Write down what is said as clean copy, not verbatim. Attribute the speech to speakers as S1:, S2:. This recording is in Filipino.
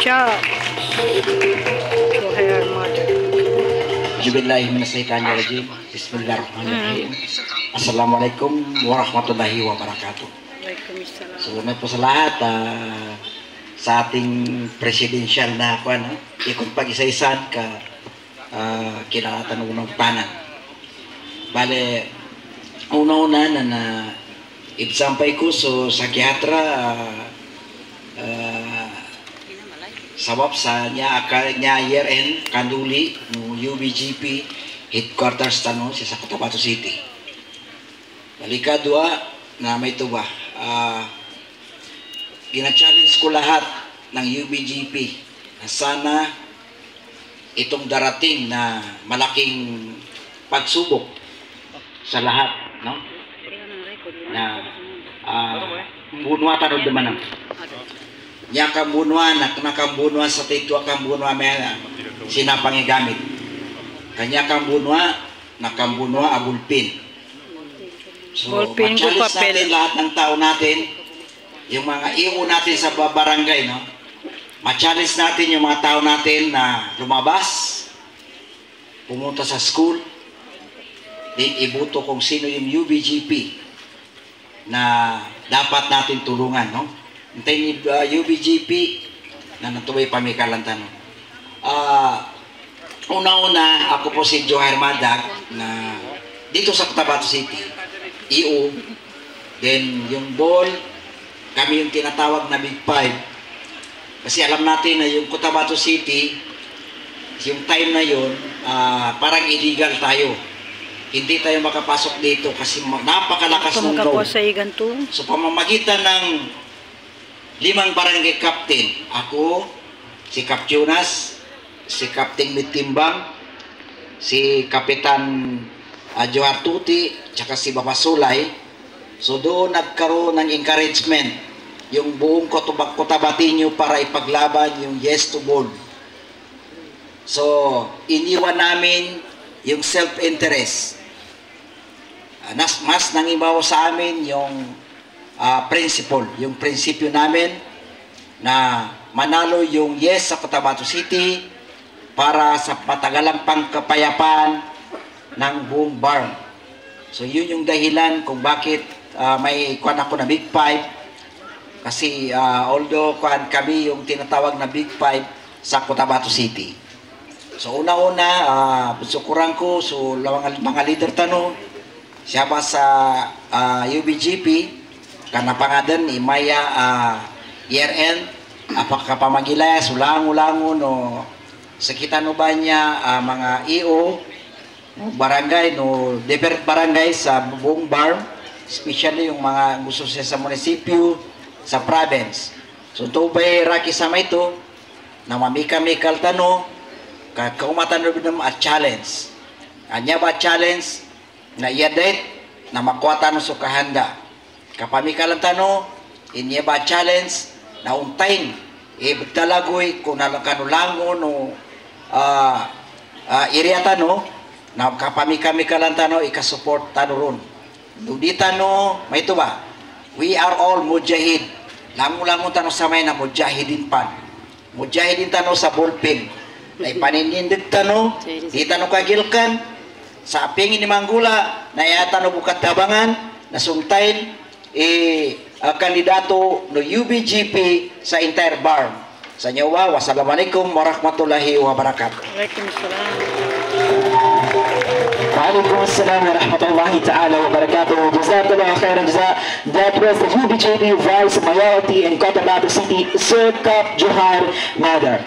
S1: Shop. Joher Mother.
S2: Bismillahirrahmanirrahim. Bismillahirrahmanirrahim. Assalamualaikum warahmatullahi wabarakatuh.
S1: Waalaikumsalam.
S2: Salamat po sa lahat sa ating presidential na ikot pag-isa-isan ka kinalatan ng unang tanan. Bale, una-una na ibsampay ko so sa kiatra sabab sa niya year-end kanduli no UBGP headquarters tano sa Cotabato City. Balika dua na may tuba gina-challenge ko lahat ng UBGP na sana itong darating na malaking pagsubok sa lahat, no? Na bunuatan o dumanang niya kambunuan at nakambunua sa titwa kambunua may sinapangigamit kanya kambunua nakambunua abulpin. So ma-challenge natin lahat ng tao natin, yung mga iyo natin sa barangay, no? Ma-challenge natin yung mga tao natin na lumabas, pumunta sa school, din ibuto kung sino yung UBGP na dapat natin tulungan, no? Hintayin UBGP na natubay pamikalantan, no? Una-una, ako po si Joher Mother na dito sa Cotabato City, EO, then yung ball, kami yung tinatawag na Big Five. Kasi alam natin na yung Cotabato City, yung time na yun, parang illegal tayo. Hindi tayo makapasok dito kasi napakalakas ng load. So pamamagitan ng 5 barangay captain, ako, si Cap Jonas, si Captain Mitimbang, si Kapitan Joher Tuti, tsaka si Baba Sulay. So doon nagkaroon ng encouragement yung buong Cotabatinyo para ipaglaban yung yes to board. So iniwan namin yung self-interest. Mas nangibaw sa amin yung principle, yung prinsipyo namin na manalo yung yes sa Cotabato City para sa matagalang pangkapayapaan ng buong barn. So yun yung dahilan kung bakit may kuwan ako na Big Five. Kasi although kuwan kami yung tinatawag na Big Five sa Cotabato City. So una-una, sukuran ko so mga leader tano siya ba sa UBGP karena pangadan ni Maya year-end apakah pamagila sulang-ulangon o sekitar no ba niya mga EO barangay no different barangay sa buong barn, especially yung mga gusto siya sa munisipyo, sa province. So ito ba'y raki sama ito na mamika-mikal tano kaumatan rin at challenge. Anya ba challenge na iyadet na makuatan so kahanda. Kapamikalan tano, inya ba challenge na untain ibtalagoy kung nalakanulangon o area tano na kapamika-mikalan tano ikasupport tano ron. Dudi tano, may ito ba? We are all mujahid. Lango-lango tano sa may na mujahidin pan. Mujahidin tano sa ballpen. Na ipaninindid tano, di tano kagilkan, sa apingin ni Manggula, na iatano bukat tabangan, na sumtain, kandidato no UBGP sa entire barn. Sa nyawa, wassalamualaikum warahmatullahi wabarakatuh.
S1: Waalaikumsalam.
S3: وعليكم السلام ورحمة الله تعالى وبركاته. جزاك الله خيرا جزاء. That was the UBGP Vice Mayority in Cotabato City, Sir Cap Joher Mother.